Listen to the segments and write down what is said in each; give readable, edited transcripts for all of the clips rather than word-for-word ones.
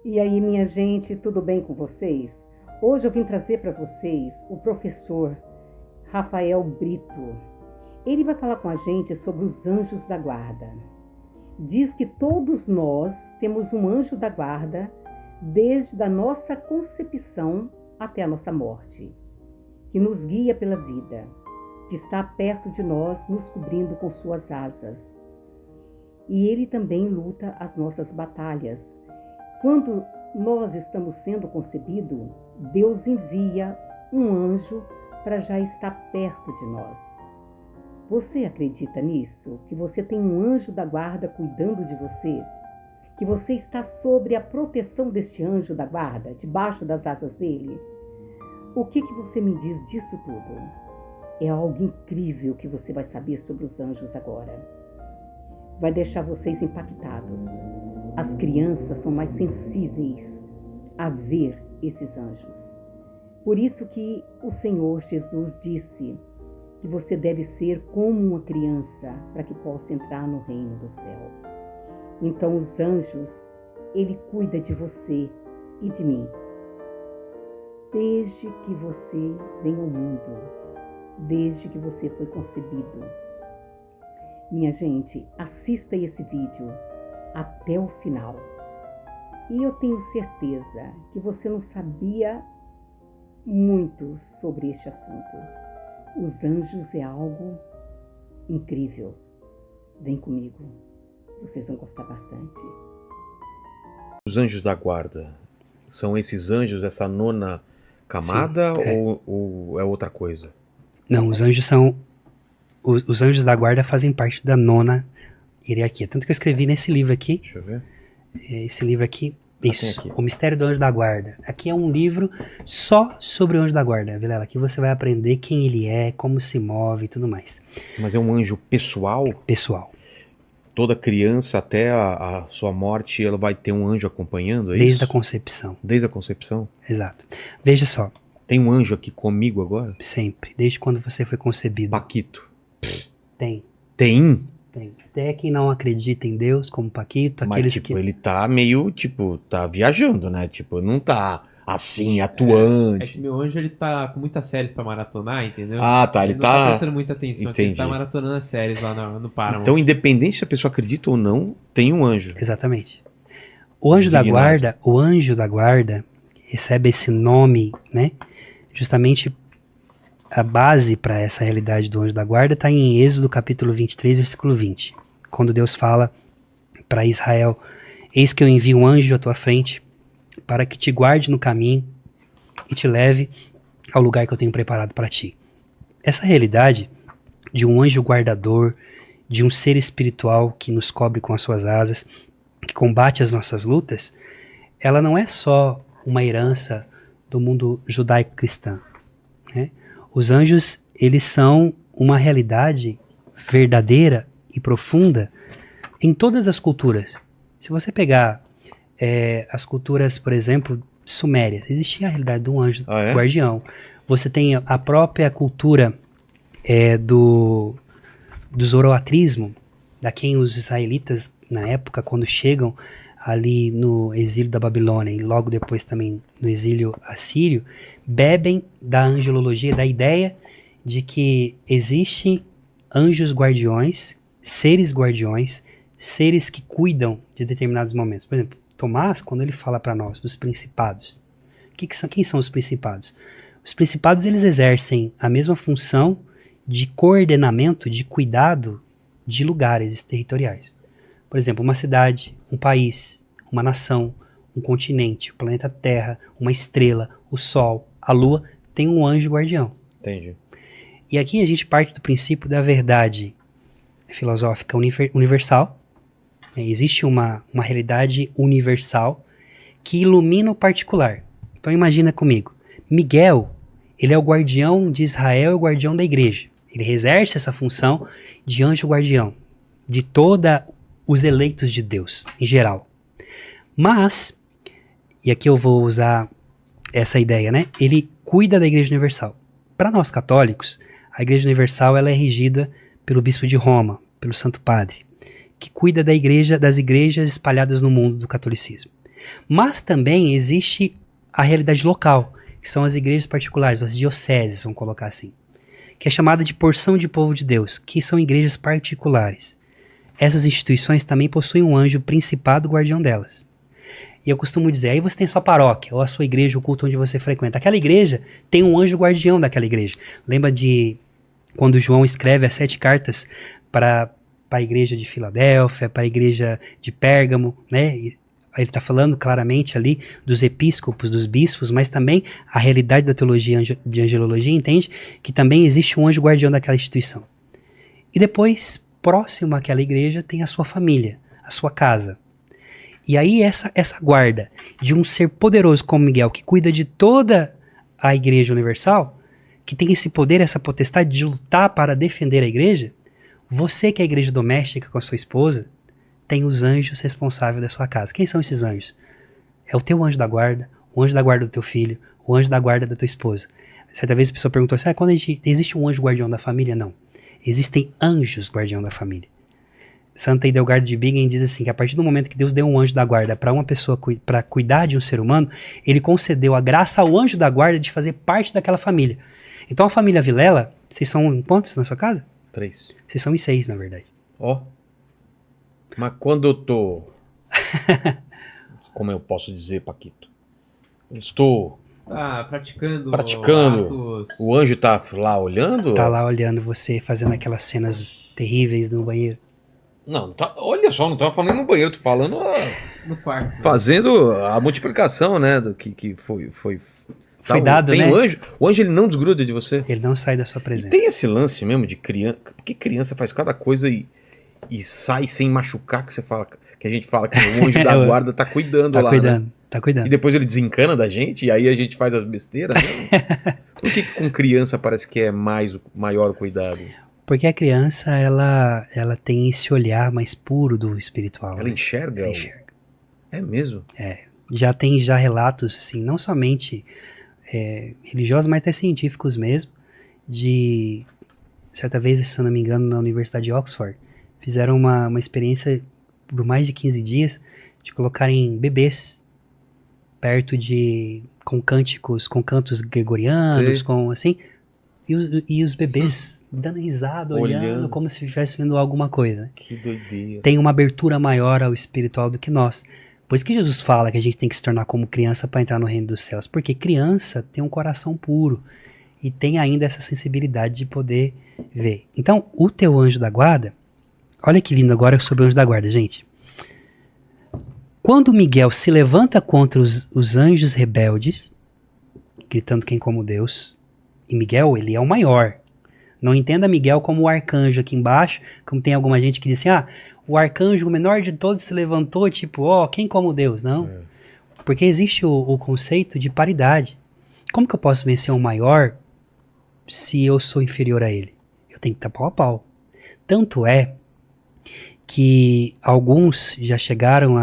E aí, minha gente, tudo bem com vocês? Hoje eu vim trazer para vocês o professor Rafael Brito. Ele vai falar com a gente sobre os anjos da guarda. Diz que todos nós temos um anjo da guarda desde a nossa concepção até a nossa morte, que nos guia pela vida, que está perto de nós, nos cobrindo com suas asas. E ele também luta as nossas batalhas. Quando nós estamos sendo concebidos, Deus envia um anjo para já estar perto de nós. Você acredita nisso? Que você tem um anjo da guarda cuidando de você? Que você está sob a proteção deste anjo da guarda, debaixo das asas dele? O que você me diz disso tudo? É algo incrível que você vai saber sobre os anjos agora. Vai deixar vocês impactados. As crianças são mais sensíveis a ver esses anjos. Por isso que o Senhor Jesus disse que você deve ser como uma criança para que possa entrar no reino do céu. Então os anjos, ele cuida de você e de mim. Desde que você vem ao mundo, desde que você foi concebido. Minha gente, assista esse vídeo até o final. E eu tenho certeza que você não sabia muito sobre este assunto. Os anjos é algo incrível. Vem comigo, vocês vão gostar bastante. Os anjos da guarda, são esses anjos, essa nona camada? Sim, ou é outra coisa? Não, os anjos são... Os anjos da guarda fazem parte da nona hierarquia. Tanto que eu escrevi nesse livro aqui. Deixa eu ver. Esse livro aqui. Isso, O Mistério do Anjo da Guarda. Aqui é um livro só sobre o anjo da guarda, Vilela. Aqui você vai aprender quem ele é, como se move e tudo mais. Mas é um anjo pessoal? Pessoal. Toda criança até a sua morte, ela vai ter um anjo acompanhando, é Desde isso? a concepção. Desde a concepção? Exato. Veja só. Tem um anjo aqui comigo agora? Sempre. Desde quando você foi concebido. Paquito. Tem. Tem? Tem. Até quem não acredita em Deus, como Paquito, aqueles Mas, tipo, que... ele tá meio, tipo, tá viajando, né? Tipo, não tá assim, atuante. É que meu anjo, ele tá com muitas séries pra maratonar, entendeu? Ah, tá, ele não tá... tá prestando muita atenção, Entendi. ele tá maratonando as séries lá no Paramount. Então, independente se a pessoa acredita ou não, tem um anjo. Exatamente. O anjo da guarda recebe esse nome, né? Justamente a base para essa realidade do anjo da guarda está em Êxodo capítulo 23, versículo 20. Quando Deus fala para Israel: eis que eu envio um anjo à tua frente para que te guarde no caminho e te leve ao lugar que eu tenho preparado para ti. Essa realidade de um anjo guardador, de um ser espiritual que nos cobre com as suas asas, que combate as nossas lutas, ela não é só uma herança do mundo judaico-cristão, né? Os anjos, eles são uma realidade verdadeira e profunda em todas as culturas. Se você pegar as culturas, por exemplo, sumérias, existia a realidade do anjo guardião. Você tem a própria cultura do zoroatrismo, da quem os israelitas, na época, quando chegam ali no exílio da Babilônia e logo depois também no exílio assírio, bebem da angelologia, da ideia de que existem anjos guardiões, seres que cuidam de determinados momentos. Por exemplo, Tomás, quando ele fala para nós dos principados, quem são os principados? Os principados, eles exercem a mesma função de coordenamento, de cuidado de lugares territoriais. Por exemplo, uma cidade, um país, uma nação, um continente, o planeta Terra, uma estrela, o Sol, a Lua, tem um anjo guardião. Entendi. E aqui a gente parte do princípio da verdade filosófica universal. Existe uma realidade universal que ilumina o particular. Então imagina comigo, Miguel, ele é o guardião de Israel e o guardião da igreja. Ele exerce essa função de anjo guardião de todos os eleitos de Deus, em geral. Mas, e aqui eu vou usar essa ideia, né? Ele cuida da Igreja Universal. Para nós católicos, a Igreja Universal ela é regida pelo Bispo de Roma, pelo Santo Padre, que cuida das igrejas espalhadas no mundo do catolicismo. Mas também existe a realidade local, que são as igrejas particulares, as dioceses, vamos colocar assim, que é chamada de porção de povo de Deus, que são igrejas particulares. Essas instituições também possuem um anjo principado guardião delas. E eu costumo dizer, aí você tem sua paróquia, ou a sua igreja, o culto onde você frequenta. Aquela igreja tem um anjo guardião daquela igreja. Lembra de quando João escreve as 7 cartas para a igreja de Filadélfia, para a igreja de Pérgamo, né? Ele está falando claramente ali dos episcopos, dos bispos, mas também a realidade da teologia de angelologia entende que também existe um anjo guardião daquela instituição. E depois, próximo àquela igreja, tem a sua família, a sua casa. E aí essa guarda de um ser poderoso como Miguel, que cuida de toda a igreja universal, que tem esse poder, essa potestade de lutar para defender a igreja, você que é a igreja doméstica com a sua esposa, tem os anjos responsáveis da sua casa. Quem são esses anjos? É o teu anjo da guarda, o anjo da guarda do teu filho, o anjo da guarda da tua esposa. Certa vez a pessoa perguntou assim, quando existe um anjo guardião da família? Não. Existem anjos guardião da família. Santa Idelgarda de Bingen diz assim, que a partir do momento que Deus deu um anjo da guarda para uma pessoa, para cuidar de um ser humano, ele concedeu a graça ao anjo da guarda de fazer parte daquela família. Então a família Vilela, vocês são em quantos na sua casa? 3. Vocês são em 6, na verdade. Ó. Mas quando eu tô... Como eu posso dizer, Paquito? Eu estou praticando praticando. atos... O anjo tá lá olhando? Tá lá olhando você, fazendo aquelas cenas terríveis no banheiro. Não, tá, olha só, não tava falando no banheiro, tô falando no quarto. fazendo a multiplicação, né, do que foi Foi dado, tem né? o anjo ele não desgruda de você. Ele não sai da sua E presença. tem esse lance mesmo de criança, porque criança faz cada coisa e sai sem machucar, que você fala, que a gente fala que o anjo da guarda tá cuidando Tá lá, cuidando, né? tá cuidando. E depois ele desencana da gente e aí a gente faz as besteiras, né? Por que com criança parece que é maior o cuidado? Porque a criança, ela tem esse olhar mais puro do espiritual. Ela né? enxerga? Ela enxerga. É mesmo? Já tem relatos, assim, não somente religiosos, mas até científicos mesmo, de, certa vez, se eu não me engano, na Universidade de Oxford, fizeram uma experiência por mais de 15 dias de colocarem bebês perto com cânticos, com cantos gregorianos, Sim. com assim, e os bebês dando risada, olhando como se estivesse vendo alguma coisa. Que doideira. Tem uma abertura maior ao espiritual do que nós. Por isso que Jesus fala que a gente tem que se tornar como criança para entrar no reino dos céus. Porque criança tem um coração puro e tem ainda essa sensibilidade de poder ver. Então, o teu anjo da guarda, olha que lindo agora sobre o anjo da guarda, gente. Quando Miguel se levanta contra os anjos rebeldes, gritando quem como Deus, e Miguel, ele é o maior. Não entenda Miguel como o arcanjo aqui embaixo, como tem alguma gente que diz assim, o arcanjo, o menor de todos, se levantou, tipo, quem como Deus? Não. Porque existe o conceito de paridade. Como que eu posso vencer um maior se eu sou inferior a ele? Eu tenho que estar pau a pau. Tanto é que alguns já chegaram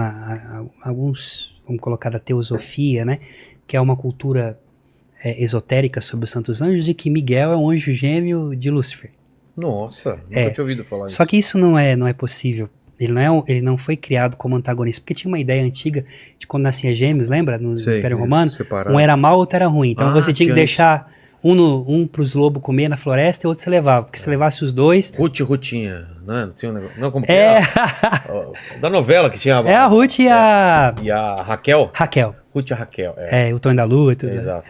alguns, vamos colocar da teosofia, né? Que é uma cultura esotérica sobre os santos anjos, de que Miguel é um anjo gêmeo de Lúcifer. Nossa, nunca tinha ouvido falar isso. Só que isso não é possível. Ele não foi criado como antagonista, porque tinha uma ideia antiga de quando nascia gêmeos, lembra? No Império Romano, um era mau, outro era ruim. Então você tinha que deixar um pros lobos comer na floresta e outro você levava. Porque se levasse os dois... Rutinha, né? Não tinha um negócio... Não, como que é? Da novela que tinha... a Ruth e a... E a Raquel? Raquel. Ruth e a Raquel. O Tonho da Lua e tudo. Exato.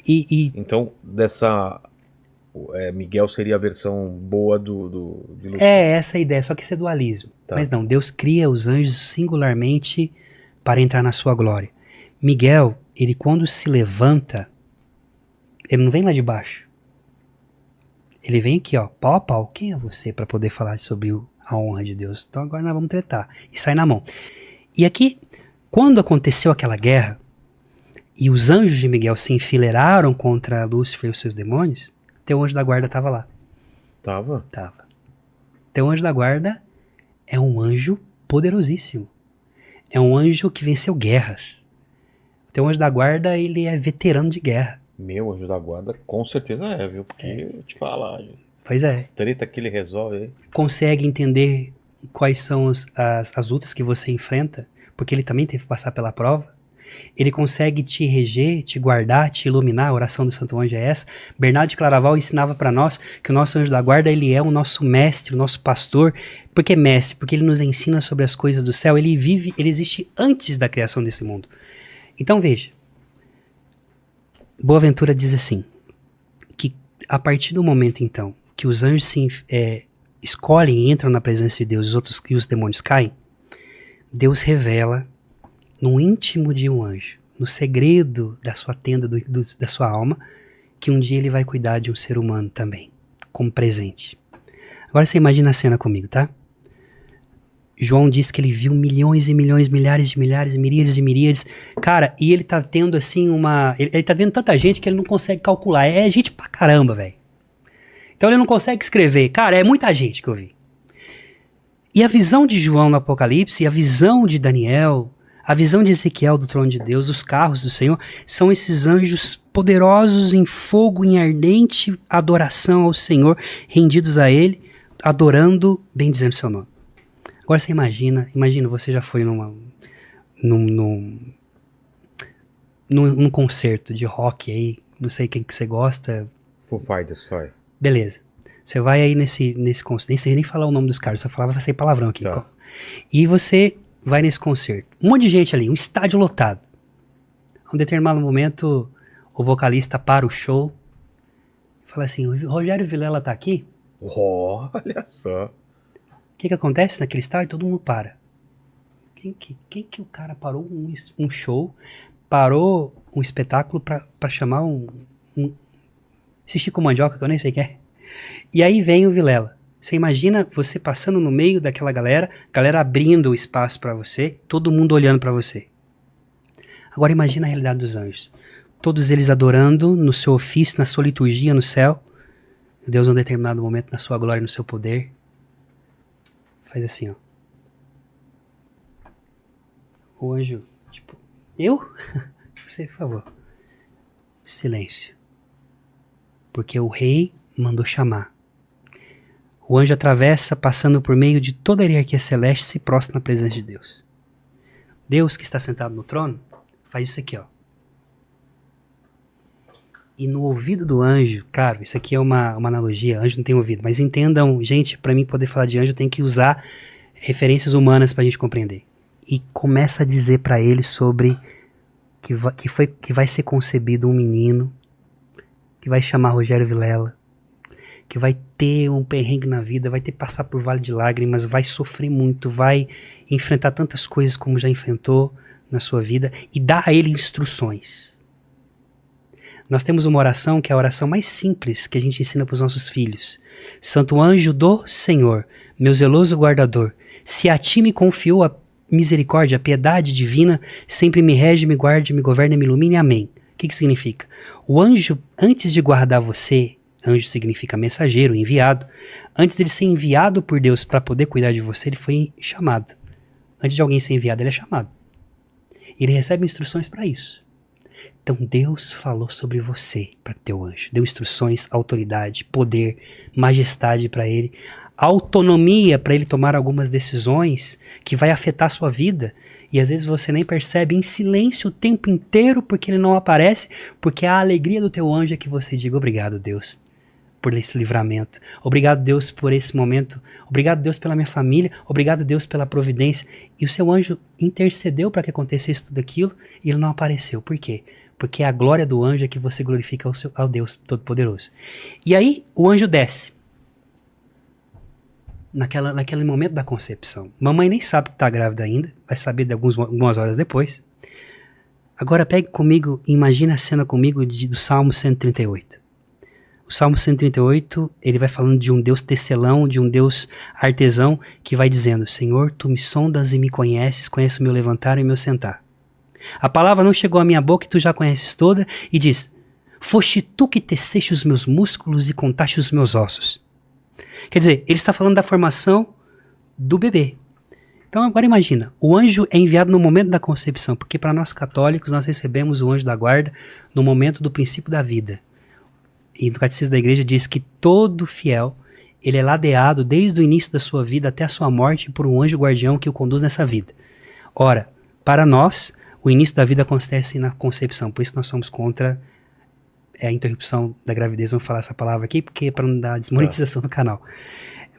Então, dessa... Miguel seria a versão boa de Lúcifer. Essa a ideia, só que isso é dualismo. Tá. Mas não, Deus cria os anjos singularmente para entrar na sua glória. Miguel, ele quando se levanta, ele não vem lá de baixo. Ele vem aqui, pau a pau. Quem é você para poder falar sobre a honra de Deus? Então agora nós vamos tretar. E sai na mão. E aqui, quando aconteceu aquela guerra, e os anjos de Miguel se enfileiraram contra Lúcifer e os seus demônios, teu anjo da guarda estava lá. Tava? Tava. Teu anjo da guarda é um anjo poderosíssimo. É um anjo que venceu guerras. Teu anjo da guarda, ele é veterano de guerra. Meu anjo da guarda, com certeza viu? Porque eu te falar, pois é. As treta que ele resolve aí. Consegue entender quais são as lutas que você enfrenta. porque ele também teve que passar pela prova. Ele consegue te reger, te guardar, te iluminar. A oração do Santo Anjo é essa. Bernardo de Claraval ensinava para nós que o nosso anjo da guarda, ele é o nosso mestre, o nosso pastor. Por que mestre? Porque ele nos ensina sobre as coisas do céu. Ele existe antes da criação desse mundo. Então veja, Boaventura diz assim, que a partir do momento então que os anjos escolhem e entram na presença de Deus e os demônios caem, Deus revela no íntimo de um anjo, no segredo da sua tenda, da sua alma, que um dia ele vai cuidar de um ser humano também, como presente. Agora você imagina a cena comigo, tá? João diz que ele viu milhões e milhões, milhares de milhares, miríades de miríades. Cara, e ele tá tendo assim ele tá vendo tanta gente que ele não consegue calcular. É gente pra caramba, velho. Então ele não consegue escrever. Cara, é muita gente que eu vi. E a visão de João no Apocalipse, e a visão de Daniel, a visão de Ezequiel do trono de Deus, dos carros do Senhor, são esses anjos poderosos em fogo, em ardente adoração ao Senhor, rendidos a Ele, adorando, bendizendo seu nome. Agora você imagina você já foi num concerto de rock aí, não sei quem que você gosta. Foo Fighters, vai. Beleza. Você vai aí nesse concerto, nem sei nem falar o nome dos caras, só falava, vai sair palavrão aqui. Tá. E você vai nesse concerto. Um monte de gente ali, um estádio lotado. A um determinado momento, o vocalista para o show e fala assim, o Rogério Vilela tá aqui? Olha só. O que acontece naquele estádio? Todo mundo para. Quem que o cara parou um show, parou um espetáculo pra chamar esse Chico Mandioca que eu nem sei quem é. E aí vem o Vilela. Você imagina você passando no meio daquela galera abrindo o espaço pra você, todo mundo olhando pra você. Agora imagina a realidade dos anjos. Todos eles adorando no seu ofício, na sua liturgia no céu. Deus, em um determinado momento, na sua glória, no seu poder, faz assim, ó. O anjo, tipo, eu? Você, por favor. Silêncio. Porque o rei mandou chamar. O anjo atravessa, passando por meio de toda a hierarquia celeste, se prostra na presença de Deus. Deus, que está sentado no trono, faz isso aqui, ó. E no ouvido do anjo, claro, isso aqui é uma analogia, anjo não tem ouvido, mas entendam, gente, para mim poder falar de anjo, eu tenho que usar referências humanas pra gente compreender. E começa a dizer para ele sobre que vai ser concebido um menino, que vai chamar Rogério Vilela, que vai ter um perrengue na vida, vai ter que passar por vale de lágrimas, vai sofrer muito, vai enfrentar tantas coisas como já enfrentou na sua vida, e dá a ele instruções. Nós temos uma oração que é a oração mais simples que a gente ensina para os nossos filhos. Santo anjo do Senhor, meu zeloso guardador, se a ti me confiou a misericórdia, a piedade divina, sempre me rege, me guarde, me governe, me ilumine. Amém. O que significa? O anjo, antes de guardar você, anjo significa mensageiro, enviado, antes dele ser enviado por Deus para poder cuidar de você, ele foi chamado. Antes de alguém ser enviado, ele é chamado. Ele recebe instruções para isso. Então Deus falou sobre você para teu anjo, deu instruções, autoridade, poder, majestade para ele, autonomia para ele tomar algumas decisões que vai afetar a sua vida, e às vezes você nem percebe, em silêncio o tempo inteiro, porque ele não aparece, porque a alegria do teu anjo é que você diga obrigado, Deus, por esse livramento, obrigado, Deus, por esse momento, obrigado, Deus, pela minha família, obrigado, Deus, pela providência. E o seu anjo intercedeu para que acontecesse tudo aquilo e ele não apareceu. Por quê? Porque a glória do anjo é que você glorifica ao Deus Todo-Poderoso. E aí o anjo desce. Naquele momento da concepção. Mamãe nem sabe que está grávida ainda, vai saber de algumas horas depois. Agora pegue comigo, imagine a cena comigo do Salmo 138. O Salmo 138, ele vai falando de um Deus tecelão, de um Deus artesão, que vai dizendo, Senhor, tu me sondas e me conheces, conheces o meu levantar e o meu sentar. A palavra não chegou à minha boca e tu já conheces toda, e diz, foste tu que teceste os meus músculos e contaste os meus ossos. Quer dizer, ele está falando da formação do bebê. Então agora imagina, o anjo é enviado no momento da concepção, porque para nós católicos nós recebemos o anjo da guarda no momento do princípio da vida. E no Catecismo da Igreja diz que todo fiel, ele é ladeado desde o início da sua vida até a sua morte por um anjo guardião que o conduz nessa vida. Ora, Para nós, o início da vida acontece na concepção, por isso nós somos contra a interrupção da gravidez. Vamos falar essa palavra aqui, porque é para não dar desmonetização no canal.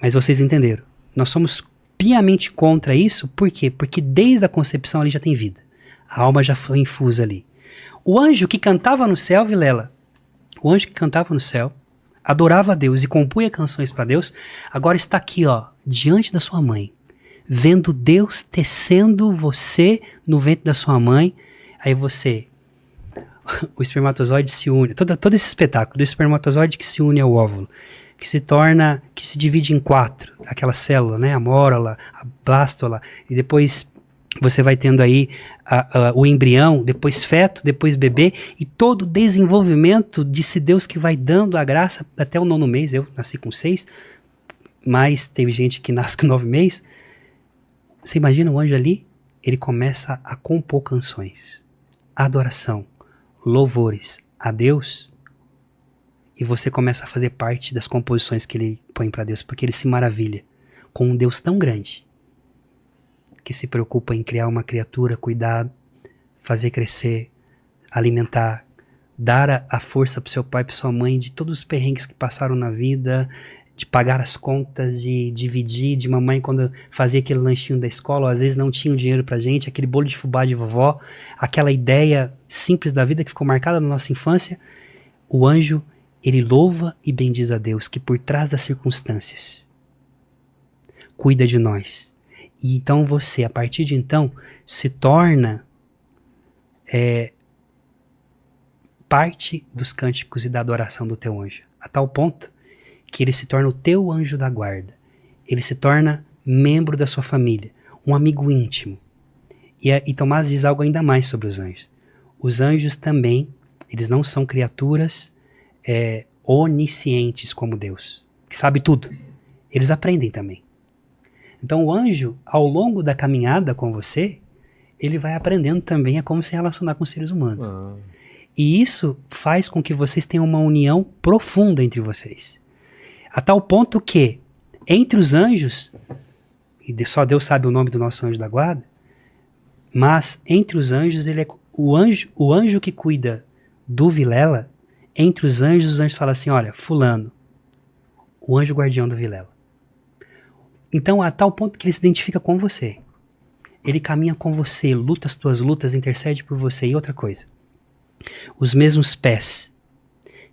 Mas vocês entenderam. Nós somos piamente contra isso, por quê? Porque desde a concepção ali já tem vida. A alma já foi infusa ali. O anjo que cantava no céu, Vilela, o anjo que cantava no céu, adorava a Deus e compunha canções para Deus, agora está aqui, ó, diante da sua mãe, vendo Deus tecendo você no ventre da sua mãe. Aí você, o espermatozoide se une, todo esse espetáculo do espermatozoide que se une ao óvulo, que se divide em 4, aquela célula, né, a mórula, a blástula, e depois você vai tendo aí o embrião, depois feto, depois bebê, e todo o desenvolvimento desse Deus que vai dando a graça até o 9º mês. Eu nasci com 6, mas teve gente que nasce com 9 meses. Você imagina o anjo ali? Ele começa a compor canções, adoração, louvores a Deus, e você começa a fazer parte das composições que ele põe para Deus, porque ele se maravilha com um Deus tão grande, que se preocupa em criar uma criatura, cuidar, fazer crescer, alimentar, dar a força para seu pai e para sua mãe de todos os perrengues que passaram na vida, de pagar as contas, de dividir, de mamãe quando fazia aquele lanchinho da escola, ou às vezes não tinha o dinheiro pra gente, aquele bolo de fubá de vovó, aquela ideia simples da vida que ficou marcada na nossa infância. O anjo, ele louva e bendiz a Deus, que por trás das circunstâncias cuida de nós. E então você, a partir de então, se torna parte dos cânticos e da adoração do teu anjo, a tal ponto que ele se torna o teu anjo da guarda. Ele se torna membro da sua família, um amigo íntimo. E Tomás diz algo ainda mais sobre os anjos. Os anjos também, eles não são criaturas oniscientes como Deus, que sabe tudo. Eles aprendem também. Então o anjo, ao longo da caminhada com você, ele vai aprendendo também a como se relacionar com os seres humanos. E isso faz com que vocês tenham uma união profunda entre vocês. A tal ponto que, entre os anjos, e só Deus sabe o nome do nosso anjo da guarda, mas entre os anjos, ele é o anjo que cuida do Vilela. Entre os anjos falam assim: olha, fulano, o anjo guardião do Vilela. Então, a tal ponto que ele se identifica com você. Ele caminha com você, luta as tuas lutas, intercede por você. E outra coisa, os mesmos pés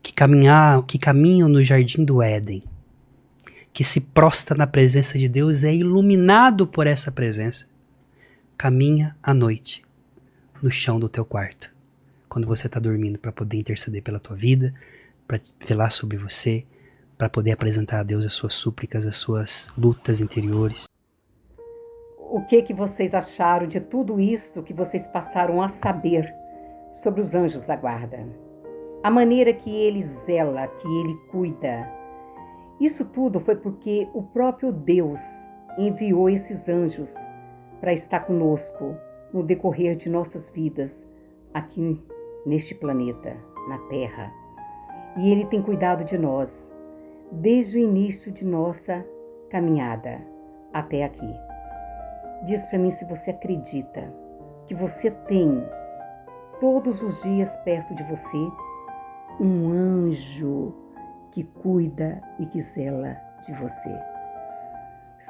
que caminham no jardim do Éden, que se prostra na presença de Deus, é iluminado por essa presença, caminha à noite no chão do teu quarto, quando você está dormindo, para poder interceder pela tua vida, para velar sobre você, para poder apresentar a Deus as suas súplicas, as suas lutas interiores. O que vocês acharam de tudo isso que vocês passaram a saber sobre os anjos da guarda? A maneira que ele zela, que ele cuida. Isso tudo foi porque o próprio Deus enviou esses anjos para estar conosco no decorrer de nossas vidas aqui neste planeta, na Terra. E ele tem cuidado de nós desde o início de nossa caminhada até aqui. Diz para mim se você acredita que você tem todos os dias perto de você um anjo que cuida e que zela de você.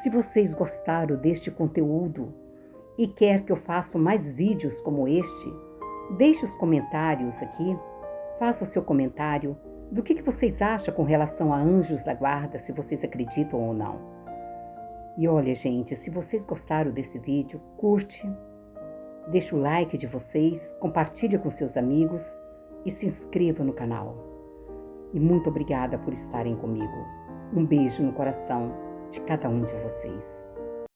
Se vocês gostaram deste conteúdo e quer que eu faça mais vídeos como este, deixe os comentários aqui, faça o seu comentário do que vocês acham com relação a anjos da guarda, se vocês acreditam ou não. E olha, gente, se vocês gostaram desse vídeo, curte, deixa o like de vocês, compartilhe com seus amigos e se inscreva no canal. E muito obrigada por estarem comigo. Um beijo no coração de cada um de vocês.